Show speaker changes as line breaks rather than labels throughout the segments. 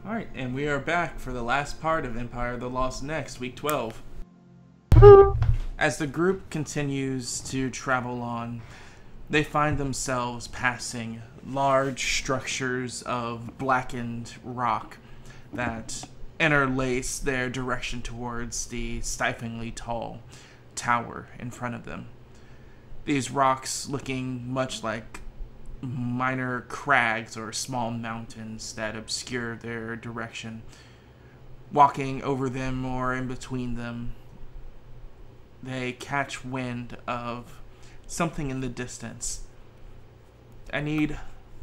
Alright, and we are back for the last part of Empire of the Lost Next, week 12. As the group continues to travel on, they find themselves passing large structures of blackened rock that interlace their direction towards the stiflingly tall tower in front of them. These rocks looking much like minor crags or small mountains that obscure their direction. Walking over them or in between them, they catch wind of something in the distance. I need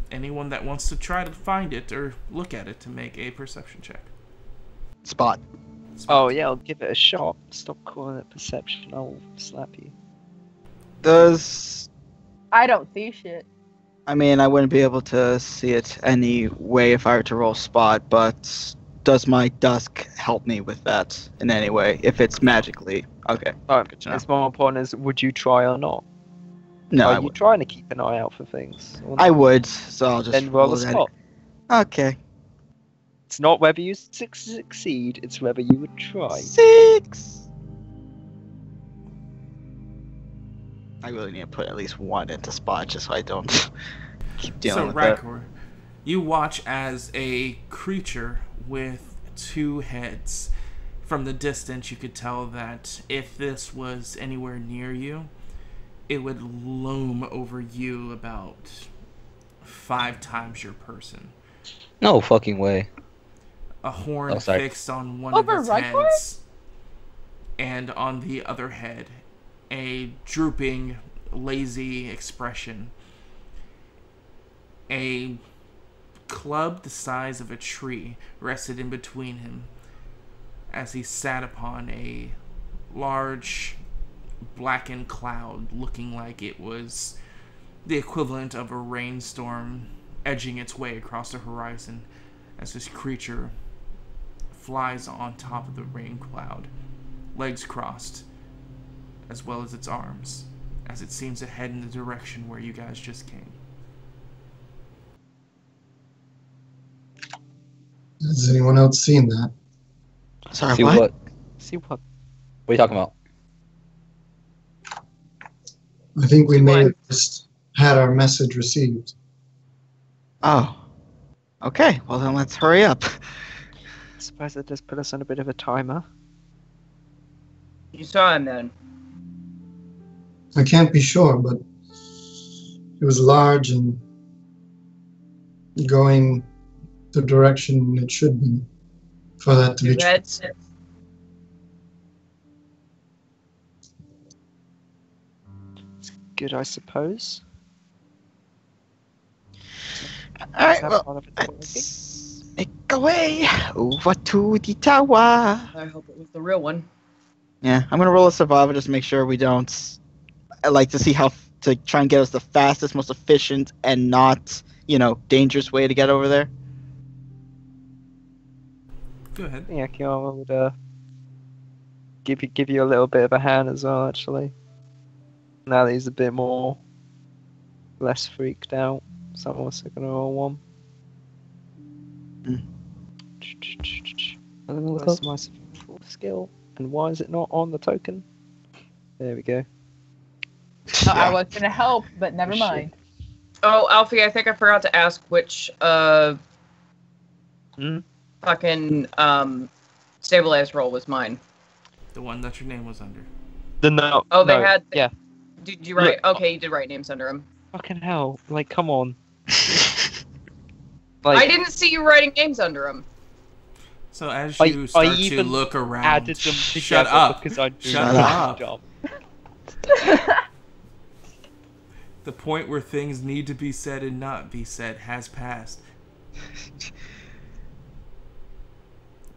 anyone that wants to try to find it or look at it to make a perception check.
Spot.
Oh yeah, I'll give it a shot. Stop calling it perception, I'll slap you.
Does...
I don't see shit.
I mean, I wouldn't be able to see it anyway if I were to roll spot, but does my dusk help me with that in any way? If it's magically... Okay, good to know.
It's more important is, would you try or not?
No, I
Are you
would.
trying to keep an eye out for things?
I would, so I'll just
Then roll a
that.
spot.
Okay.
It's not whether you succeed, it's whether you would try.
6! I really need to put at least 1 into spot just so I don't keep dealing with that.
Rykor, you watch as a creature with 2 heads. From the distance, you could tell that if this was anywhere near you, it would loom over you about 5 times your person.
No fucking way.
A horn fixed on one
Over
of its
Rykor?
heads, and on the other head, a drooping, lazy expression. A club the size of a tree rested in between him as he sat upon a large blackened cloud looking like it was the equivalent of a rainstorm edging its way across the horizon as this creature flies on top of the rain cloud, legs crossed, as well as its arms, as it seems to head in the direction where you guys just came.
Has anyone else seen that?
Sorry,
See
what?
what?
See what?
What are you talking about?
I think we may have just had our message received.
Oh. Okay, well then let's hurry up.
I suppose that does put us on a bit of a timer.
You saw him then.
I can't be sure, but it was large and going the direction it should be for that to be true.
That's
Good, I suppose.
Alright,
Is that
well,
part of it working?
let's make our way over to the tower.
I hope it was the real one.
Yeah, I'm gonna roll a survival just to make sure we don't... I like to see how... to try and get us the fastest, most efficient, and not, dangerous way to get over there.
Go ahead.
Yeah, Kiara would give you a little bit of a hand as well, actually. Now that he's a bit less freaked out. Someone was gonna roll 1. Where's my survival skill? And why is it not on the token? There we go.
I was gonna help, but never
Shit.
mind.
Oh, Alfie, I think I forgot to ask which fucking stabilized roll was mine.
The one that your name was under.
Oh, they had.
Yeah.
Did you write?
Look.
Okay, you did write names under him.
Fucking hell! Like, come on.
I didn't see you writing names under him.
So as
I
you start to
even
look around,
added them
shut
together
up.
because I do
Shut
my
up.
job.
The point where things need to be said and not be said has passed.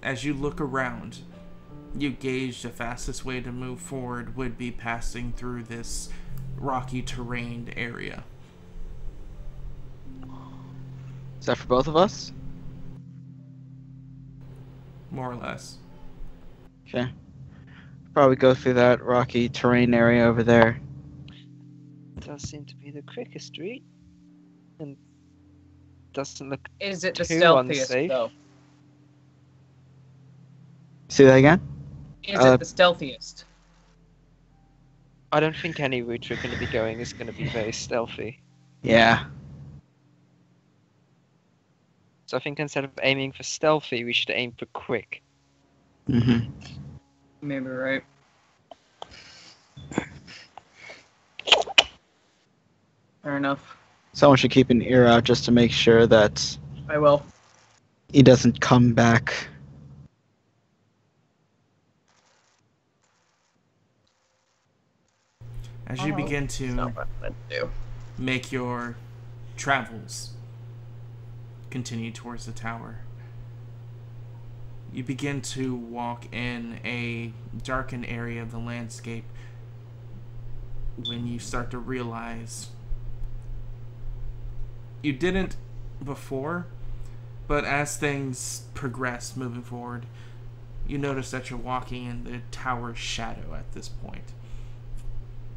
As you look around, you gauge the fastest way to move forward would be passing through this rocky terrain area.
Is that for both of us?
More or less.
Okay. Probably go through that rocky terrain area over there.
Does seem to be the quickest street, and doesn't look
Is it the
too
stealthiest
unsafe.
though?
Say that again?
Is it the stealthiest?
I don't think any route we're going to be going is going to be very stealthy.
Yeah.
So I think instead of aiming for stealthy, we should aim for quick.
Mm-hmm.
Maybe right. Fair enough.
Someone should keep an ear out just to make sure that
I will.
he doesn't come back.
As you begin
That's
to
not what I meant to do.
make your travels continue towards the tower, you begin to walk in a darkened area of the landscape when you start to realize you didn't before, but as things progress moving forward, you notice that you're walking in the tower's shadow at this point.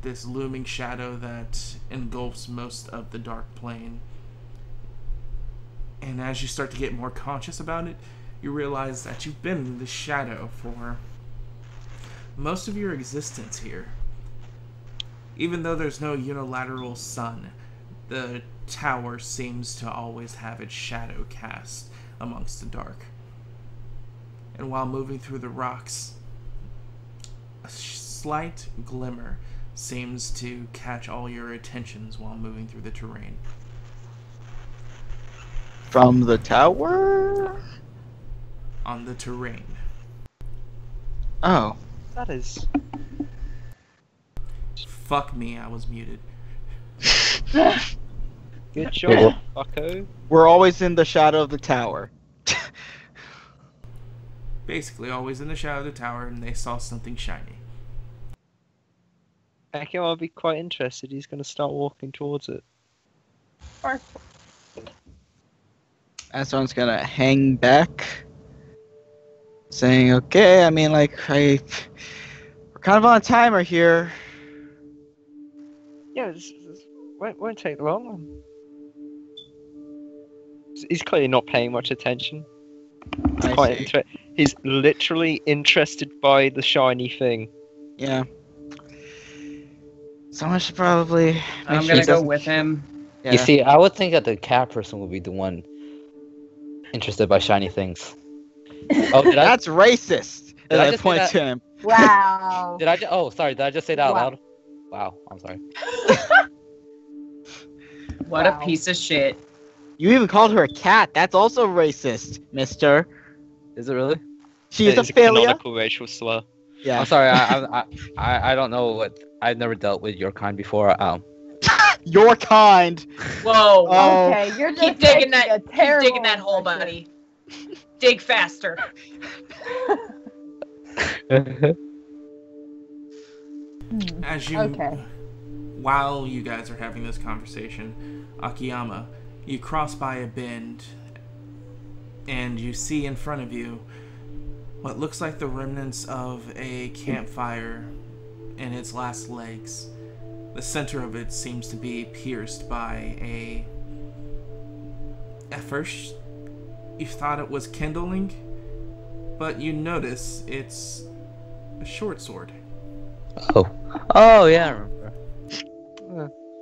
This looming shadow that engulfs most of the dark plane. And as you start to get more conscious about it, you realize that you've been in the shadow for most of your existence here. Even though there's no unilateral sun, the tower seems to always have its shadow cast amongst the dark. And while moving through the rocks, a slight glimmer seems to catch all your attentions while moving through the terrain.
From the tower?
On the terrain.
Oh.
That is...
Fuck me, I was muted.
Good job, fucko.
We're always in the shadow of the tower.
Basically, always in the shadow of the tower, and they saw something shiny.
Akio will be quite interested. He's going to start walking towards it.
Aston's gonna hang back, saying, okay, I mean, like, we're kind of on a timer here.
Yeah, this won't take long. He's clearly not paying much attention.
I see.
He's literally interested by the shiny thing.
Yeah. Someone should probably make
I'm
sure
gonna
he
go
doesn't-
with him.
Yeah.
You see, I would think that the cat person would be the one interested by shiny things. Oh, did I?
That's racist.
Did I
I
just say
point
that?
to him.
Wow.
Did I? Oh, sorry. Did I just say that out
Wow.
loud? Wow. I'm sorry.
What
Wow.
a piece of shit.
You even called her a cat. That's also racist, mister.
Is it really?
She's a
It's
failure.
canonical racial slur.
Yeah.
I'm sorry. I don't know what. I've never dealt with your kind before.
Your kind.
Whoa.
Oh.
Okay, you're just
Keep digging
making a
that. Keep
terrible
digging that hole,
impression.
buddy. Dig faster.
As you,
Okay.
while you guys are having this conversation, Akiyama, you cross by a bend, and you see in front of you what looks like the remnants of a campfire in its last legs. The center of it seems to be pierced by a... At first, you thought it was kindling, but you notice it's a short sword.
Oh yeah. I remember.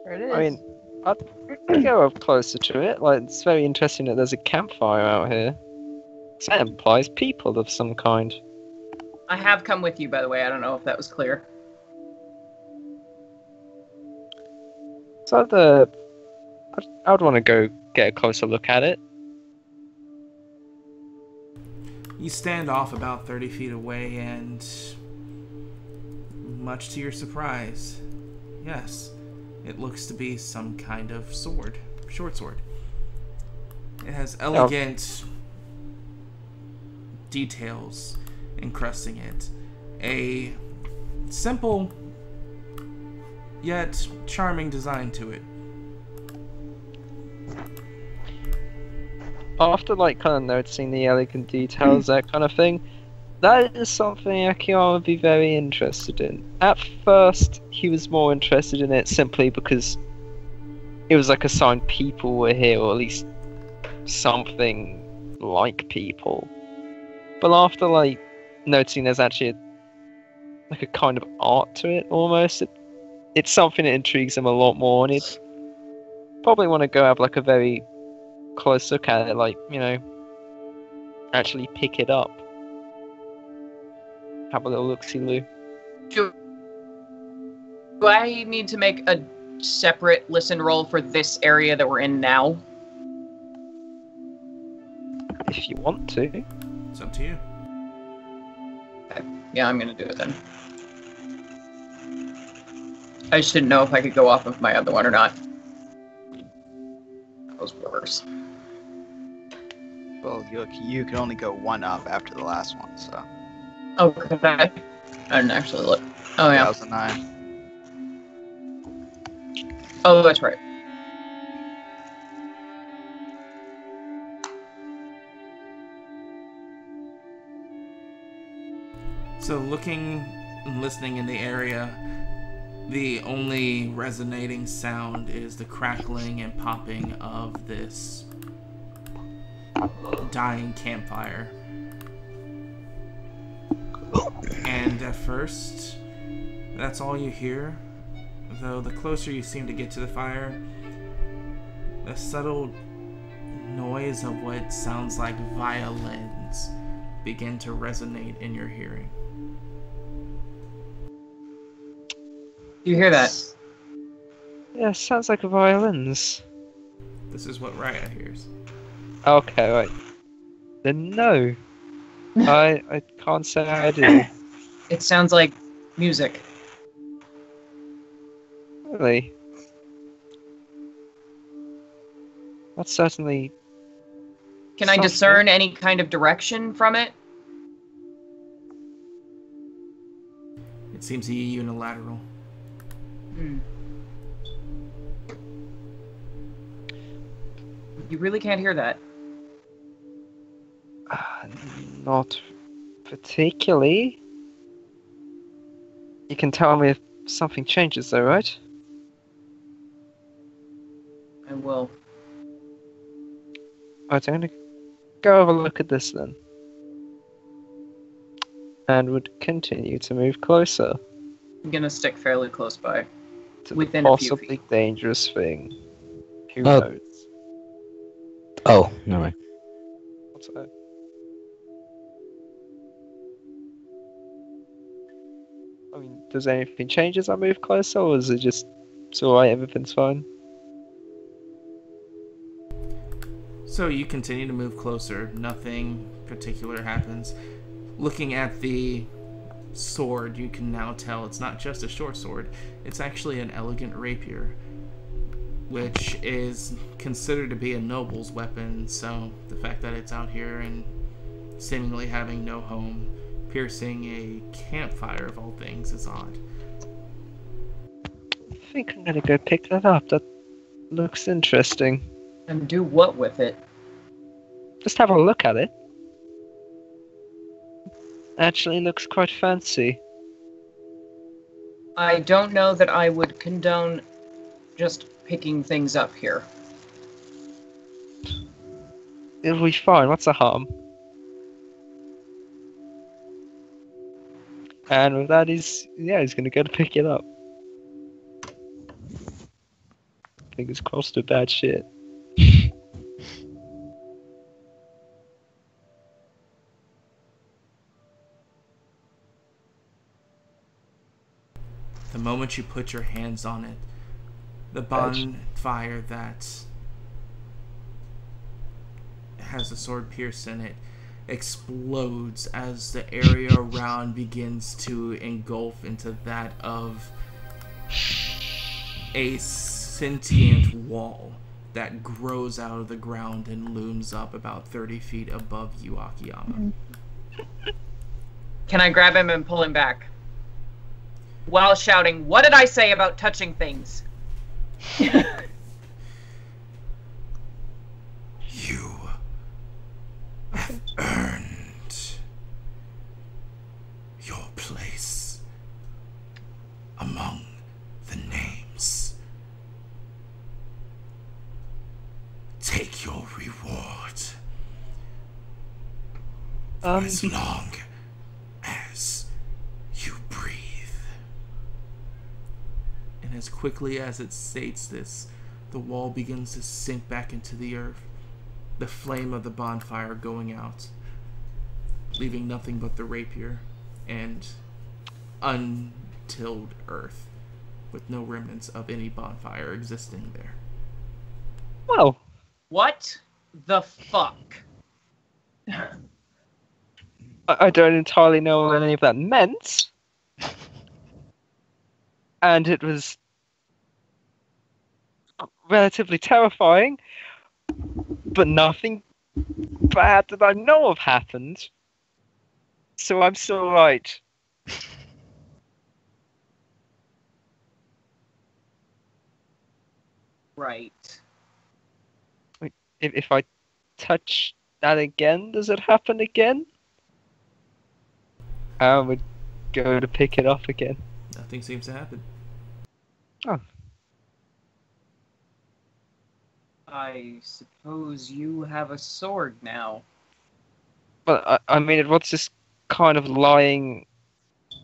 There it is.
I mean, I'd go up closer to it. Like, it's very interesting that there's a campfire out here. So that implies people of some kind.
I have come with you, by the way. I don't know if that was clear.
So I would want to go get a closer look at it.
You stand off about 30 feet away, and much to your surprise, yes, it looks to be some kind of sword, short sword. It has elegant details encrusting it. A simple yet charming design to it.
After, like, kind of noticing the elegant details, that kind of thing, that is something Akiyama would be very interested in. At first, he was more interested in it simply because it was like a sign people were here, or at least something like people. But after, like, noticing there's actually like a kind of art to it almost. It's something that intrigues him a lot more, and he'd probably want to go have like a very close look at it, like, you know, actually pick it up. Have a little look-see-loo.
Do I need to make a separate listen roll for this area that we're in now?
If you want to.
It's up to you.
Okay. Yeah, I'm gonna do it then. I just didn't know if I could go off of my other one or not. That was worse.
Well, you can only go one up after the last one, so.
Oh, could I? I didn't actually look. Oh, yeah.
That was a 9.
Oh, that's right.
So looking and listening in the area, the only resonating sound is the crackling and popping of this dying campfire. And at first, that's all you hear, though the closer you seem to get to the fire, the subtle noise of what sounds like violins begin to resonate in your hearing.
You hear that?
Yeah, sounds like violins.
This is what Riot hears.
Okay, right. Then no. I can't say I do.
It sounds like music.
Really? That's certainly...
Can I
something.
discern any kind of direction from it?
It seems to be unilateral.
You really can't hear that.
Not particularly. You can tell me if something changes though, right?
I will.
Alright, I'm gonna go have a look at this then. And would continue to move closer
I'm gonna stick fairly close by.
to
Within
the
a few
possibly
feet.
dangerous thing. Who
Oh.
knows?
Oh, no way.
What's that? I mean, does anything change as I move closer, or is it just it's alright, everything's fine?
So you continue to move closer. Nothing particular happens. Looking at the sword, you can now tell it's not just a short sword. It's actually an elegant rapier, which is considered to be a noble's weapon. So the fact that it's out here and seemingly having no home, piercing a campfire of all things, is odd.
I think I'm gonna go pick that up. That looks interesting.
And do what with it?
Just have a look at it. Actually looks quite fancy.
I don't know that I would condone just picking things up here.
It'll be fine, what's the harm? And with that, he's gonna go to pick it up. Fingers crossed to bad shit.
The moment you put your hands on it, the bonfire that has the sword pierced in it explodes as the area around begins to engulf into that of a sentient wall that grows out of the ground and looms up about 30 feet above you, Akiyama.
Can I grab him and pull him back? While shouting, "What did I say about touching things?"
You have earned your place among the names. Take your reward. For as long as quickly as it states this, the wall begins to sink back into the earth, the flame of the bonfire going out, leaving nothing but the rapier and untilled earth, with no remnants of any bonfire existing there.
Well,
What the fuck?
I don't entirely know what any of that meant. And it was relatively terrifying, but nothing bad that I know of happened. So I'm still right.
Right.
If I touch that again, does it happen again? I would go to pick it up again.
Nothing seems to happen.
Oh.
I suppose you have a sword now.
But I mean, it was just kind of lying,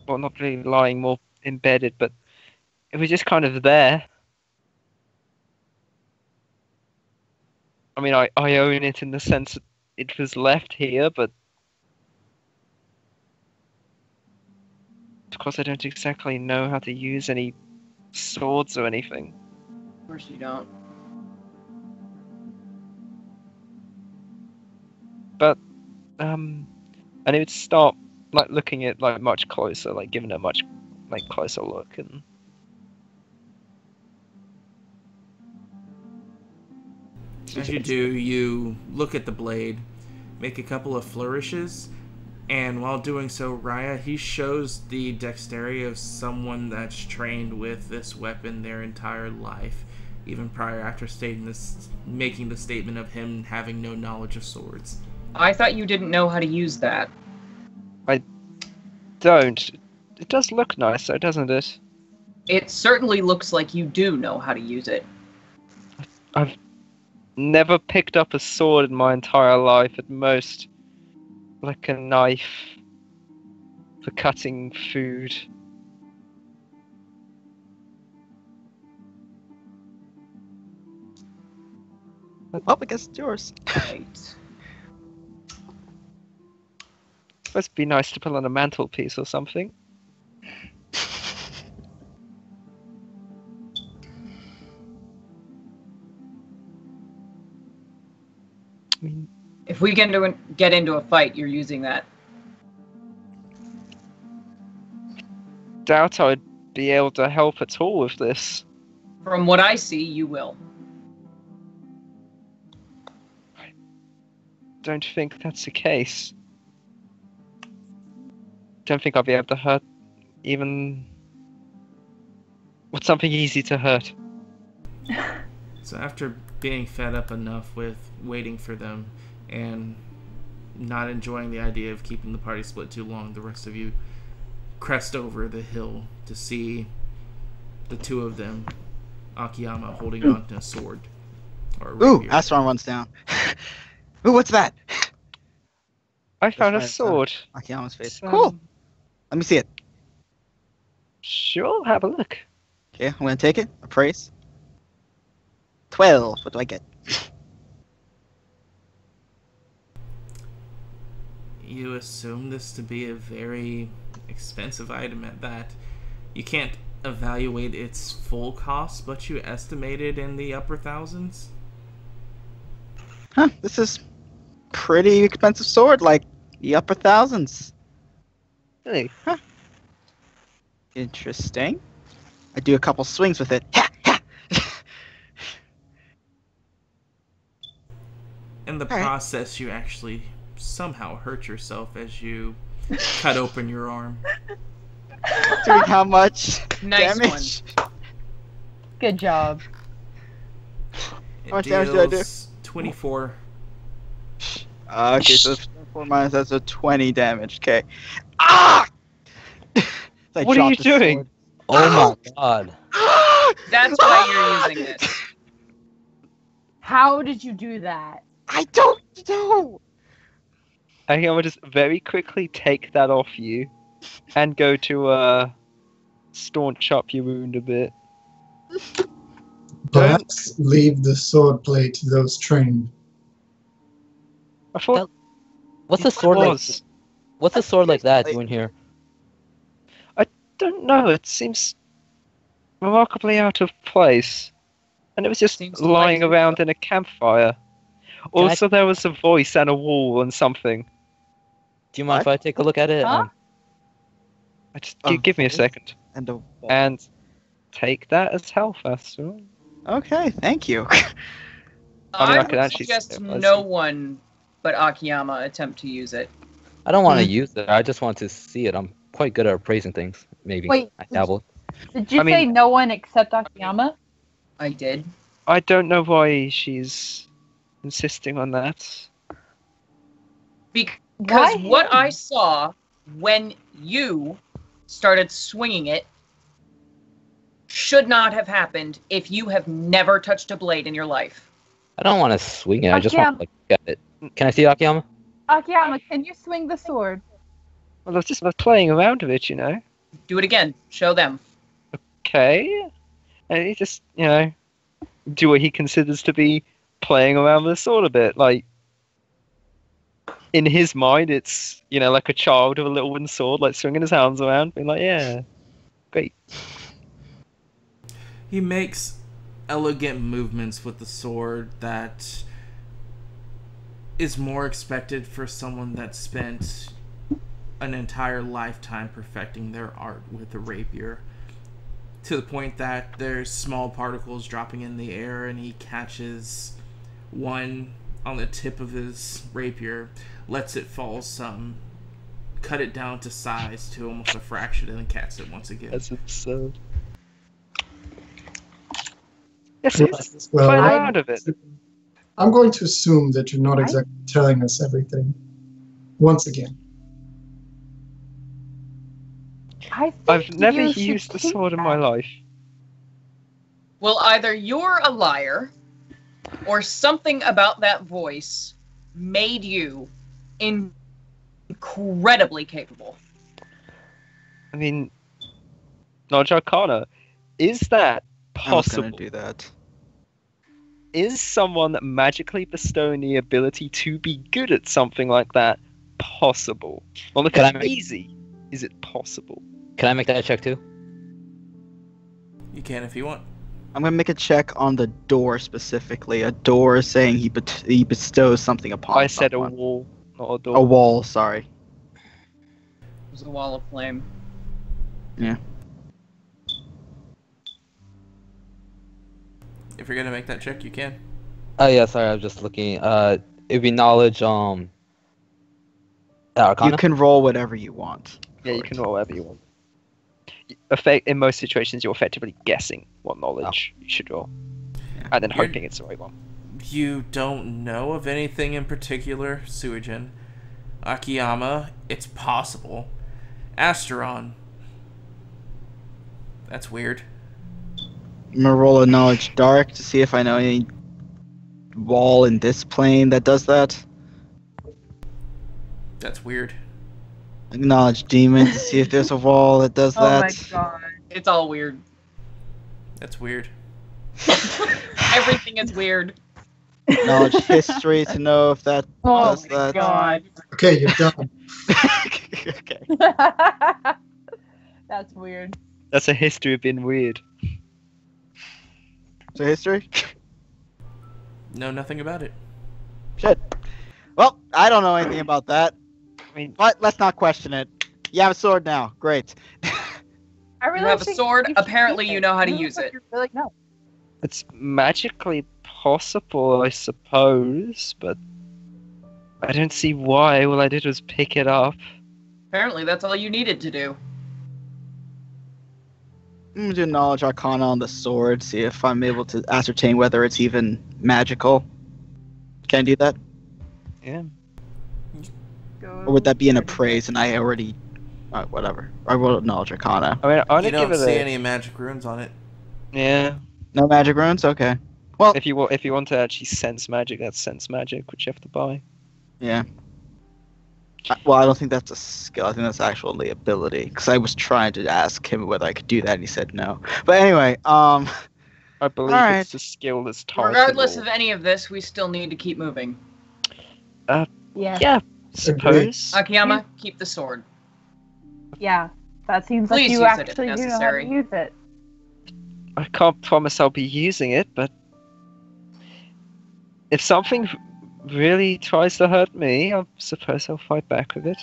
well, not really lying, more embedded, but it was just kind of there. I mean, I own it in the sense that it was left here, but of course I don't exactly know how to use any swords or anything.
Of course you don't.
But I need to start like looking at like much closer, like giving it a much like closer look, and
As you do, you look at the blade, make a couple of flourishes, and while doing so, Raya, he shows the dexterity of someone that's trained with this weapon their entire life, even prior after making the statement of him having no knowledge of swords.
I thought you didn't know how to use that.
don't. It does look nice, though, doesn't it?
It certainly looks like you do know how to use it.
I've never picked up a sword in my entire life. At most, like a knife for cutting food.
Well, I guess it's yours.
Right.
Must be nice to put on a mantelpiece or something. I mean,
If we get into a fight, you're using that.
doubt I'd be able to help at all with this.
From what I see, you will.
Don't think that's the case. Don't think I'll be able to hurt even with something easy to hurt.
So after being fed up enough with waiting for them and not enjoying the idea of keeping the party split too long, the rest of you crest over the hill to see the two of them, Akiyama holding on to a sword. Or a
Ooh,
rapier.
Astron runs down. Ooh, what's that?
I found a
right,
sword.
Akiyama's face.
It's,
Cool. Let me see it.
Sure, have a look.
Okay, I'm gonna take it. Appraise. 12. What do I get?
You assume this to be a very expensive item at that. You can't evaluate its full cost, but you estimate it in the upper thousands.
Huh, this is pretty expensive sword, like the upper thousands.
Really?
Huh. Interesting. I do a couple swings with it. Ha! Ha!
In the
All right.
process, you actually somehow hurt yourself as you cut open your arm.
Doing how much
Nice
damage?
Good job.
It
How much damage do I do?
deals 24.
Okay, so 4 minus that's a 20 damage. Okay. Ah! I
What are you
dropped the
doing?
sword.
Oh my god.
Ah!
That's why you're using it.
How did you do that?
I don't know.
I think I would just very quickly take that off you and go to staunch up your wound a bit.
Perhaps leave the swordplay to those trained.
I thought
What's a
it
sword like?
was.
What's a sword like that doing here?
Don't know. It seems remarkably out of place, and it was just
Seems
lying
like-
around in a campfire. Also, there was a voice and a wall and something.
Do you mind if
What?
I take a look at it?
Huh?
Give me a second.
And a wall.
And take that as health, after all.
Okay, thank you.
I mean, I
I
could
would
actually
suggest
say it was-
no one but Akiyama attempt to use it.
I don't want to use it. I just want to see it. I'm quite good at appraising things. Maybe.
Wait,
I dabble.
Did you
I mean-
say no one except Akiyama?
I did.
I don't know why she's insisting on that.
Because
Why
what
him?
I saw when you started swinging it should not have happened if you have never touched a blade in your life.
I don't want to swing it. I just want to like get it. Can I see Akiyama?
Akiyama, can you swing the sword?
Well, I was just playing around with it, you know.
Do it again. Show them.
Okay. And he just, do what he considers to be playing around with the sword a bit. Like, in his mind, it's, like a child with a little wooden sword, like swinging his hands around, being like, yeah, great.
He makes elegant movements with the sword that is more expected for someone that spent an entire lifetime perfecting their art with a rapier, to the point that there's small particles dropping in the air and he catches one on the tip of his rapier, lets it fall some, cut it down to size to almost a fraction, and then casts it once again.
That's absurd. Yes, it's
Well,
playing around with it.
I'm going to assume that you're not exactly telling us everything. Once again.
I think
I've never
you should
used the
keep
sword in my
that.
life.
Well, either you're a liar or something about that voice made you incredibly capable.
I mean, Knowledge Arcana, is that
I was gonna
possible?
do that.
Is someone magically bestowing the ability to be good at something like that possible? Well, if
Can I
it's
make-
easy, is it possible?
Can I make that check too?
You can if you want.
I'm gonna make a check on the door specifically. A door saying he bestows something upon.
I said a
someone.
wall, not a door.
A wall. Sorry.
It was a wall of flame.
If you're gonna make that check, you can.
Oh yeah, sorry, I was just looking. It'd be knowledge.
You
Arcana.
can roll whatever you want.
Yeah, you
for
can
it.
roll whatever you want. In most situations, you're effectively guessing what knowledge you should roll, and then
You're-
hoping it's the right one.
You don't know of anything in particular, Suijin. Akiyama, it's possible. Asteron. That's weird.
I'm gonna roll a knowledge dark to see if I know any wall in this plane that does that.
That's weird.
Knowledge demon to see if there's a wall that does
Oh my
that.
god.
It's all weird.
That's weird.
Everything is weird.
Knowledge history to know if that
Oh
does
my
that.
god.
Okay, you're done.
Okay.
That's weird.
That's a history of being weird.
So history?
Know nothing about it.
Shit. Well, I don't know anything about that.
I mean,
But let's not question it. You have a sword now. Great.
I really
You have a
think
sword,
you should
apparently
keep
you
it.
know how to
You
use
look like
it.
you're really no.
it's magically possible, I suppose, but I don't see why. All I did was pick it up.
Apparently, that's all you needed to do.
I'm gonna do knowledge arcana on the sword, see if I'm able to ascertain whether it's even magical. Can I do that?
Yeah.
Or would that be an appraise and I already... whatever. I rolled knowledge arcana.
I mean, I want
You
to
don't
give it
see
a
any magic runes on it.
yeah.
No magic runes? Okay. Well,
If you want to actually sense magic, that's sense magic, which you have to buy.
yeah. Well, I don't think that's a skill. I think that's actually ability. Because I was trying to ask him whether I could do that, and he said no. But anyway,
I believe
Alright.
it's the skill that's targetable.
Regardless of any of this, we still need to keep moving.
Yeah.
Yeah, suppose.
Akiyama, keep the sword.
Yeah. That seems
Please
like you
use it if
actually do know how to
necessary.
use it.
I can't promise I'll be using it, but if something really tries to hurt me, I suppose I'll fight back with it.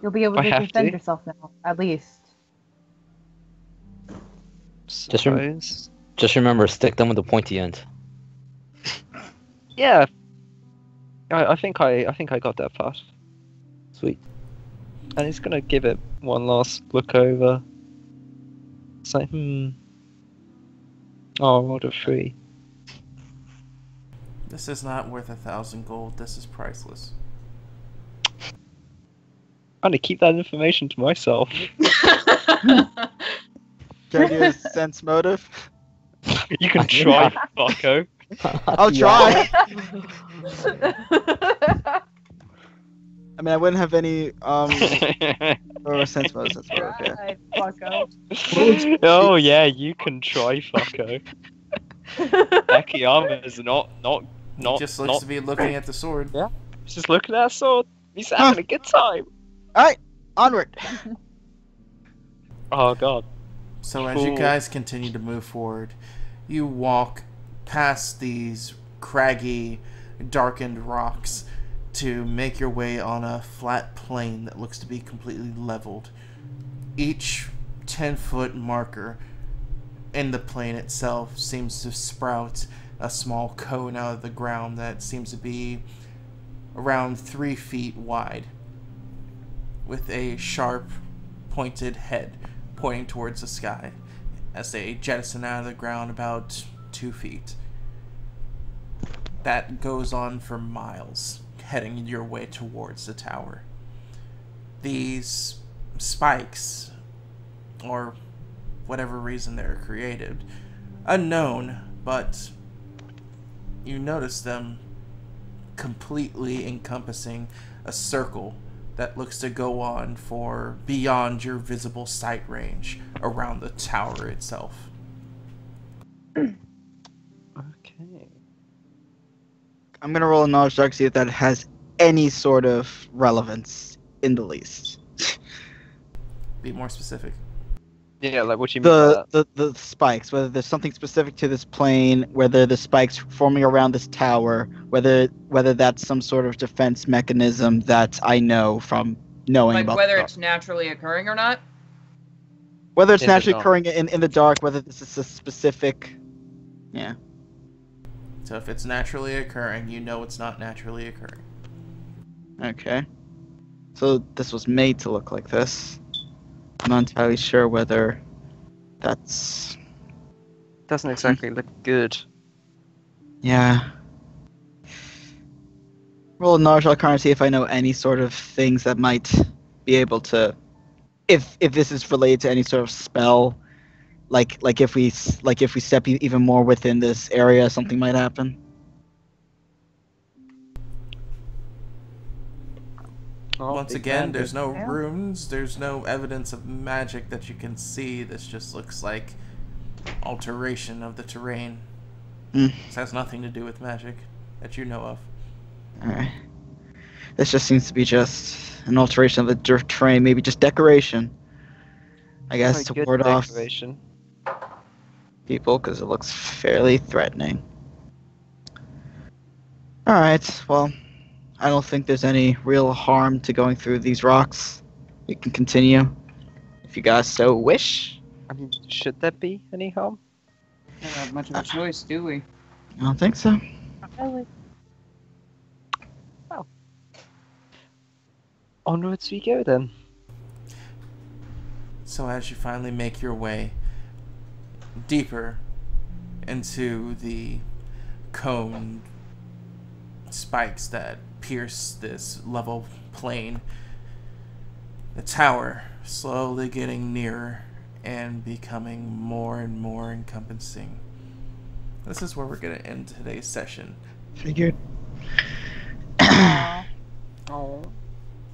You'll be able
I
to
have
defend
to.
yourself now, at least.
Just rem-
Suppose.
Just remember, stick them with the pointy end.
Yeah. I think I got that part.
Sweet.
And he's gonna give it one last look over. Say, Oh, I rolled a 3.
This is not worth 1,000 gold. This is priceless.
I'm gonna keep that information to myself.
Can I do a sense motive?
You can try, fucko.
I'll try. I mean, I wouldn't have any or sense motives. That's what, okay.
Right, fucko.
Oh yeah, you can try, fucko. Akiyama is not.
He just looks to be looking at the sword.
He's just looking at that sword. He's having a good time.
Onward.
Oh god.
So as you
Cool.
guys continue to move forward, you walk past these craggy, darkened rocks to make your way on a flat plain that looks to be completely leveled. Each 10-foot marker in the plain itself seems to sprout a small cone out of the ground that seems to be around 3 feet wide, with a sharp, pointed head pointing towards the sky as they jettison out of the ground about 2 feet. That goes on for miles, heading your way towards the tower. These spikes, or whatever reason they're created, unknown, but you notice them completely encompassing a circle that looks to go on for beyond your visible sight range around the tower itself.
Okay.
I'm gonna roll a knowledge check to see if that has any sort of relevance in the least.
Be more specific.
Yeah, like what do you mean by that?
The spikes, whether there's something specific to this plane, whether the spikes forming around this tower, whether that's some sort of defense mechanism that I know from knowing
Like
about
whether
the
it's naturally occurring or not.
whether it's
In the
naturally
dark.
occurring in the dark, whether this is a specific, yeah.
So if it's naturally occurring, you know it's not naturally occurring.
Okay. So this was made to look like this. I'm not entirely sure whether that's
Doesn't exactly look good.
yeah. Roll a knowledge arcana to see if I know any sort of things that might be able to, if this is related to any sort of spell, like if we step even more within this area, something might happen.
Oh,
Once
big
again,
man,
there's no
Yeah.
runes, there's no evidence of magic that you can see. This just looks like alteration of the terrain.
Mm.
This has nothing to do with magic that you know of.
Alright. This just seems to be just an alteration of the terrain, maybe just decoration. I guess
Very
to
good
ward off
decoration.
people because it looks fairly threatening. Alright, well, I don't think there's any real harm to going through these rocks. We can continue if you guys so wish.
I mean, should there be any harm?
We don't have much of a choice, do we?
I don't think so.
Onwards we go then.
So as you finally make your way deeper into the cone spikes that pierce this level plane, the tower slowly getting nearer and becoming more and more encompassing. This is where we're going to end today's session.
Figured.
Oh.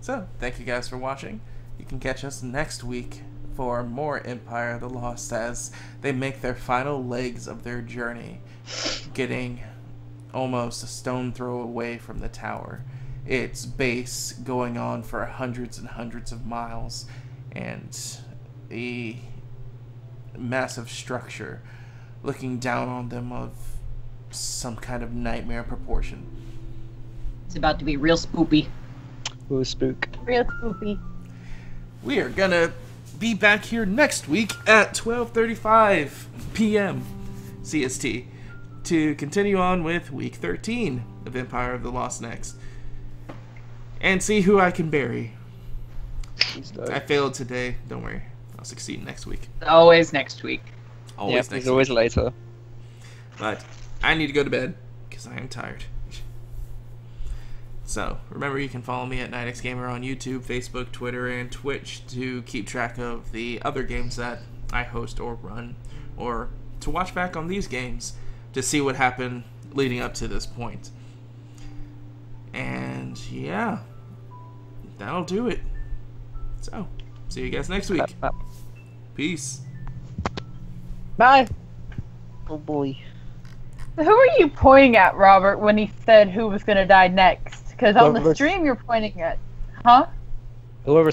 So, thank you guys for watching. You can catch us next week for more Empire of the Lost as they make their final legs of their journey, getting almost a stone throw away from the tower. Its base going on for hundreds and hundreds of miles, and a massive structure looking down on them of some kind of nightmare proportion.
It's about to be real spoopy.
Ooh, spook.
Real spoopy.
We are gonna be back here next week at 12:35 p.m. CST to continue on with week 13 of Empire of the Lost Next and see who I can bury. I failed today. Don't worry, I'll succeed next week.
Always next week.
Always
Yeah,
next
always
week.
later.
But I need to go to bed because I am tired. So, remember you can follow me at Nightxgamer on YouTube, Facebook, Twitter, and Twitch to keep track of the other games that I host or run, or to watch back on these games to see what happened leading up to this point. And yeah, that'll do it. So, see you guys next week. Peace.
Bye. Oh boy.
Who are you pointing at, Robert, when he said who was going to die next? Because on the
Whoever-
stream you're pointing at. Huh?
Whoever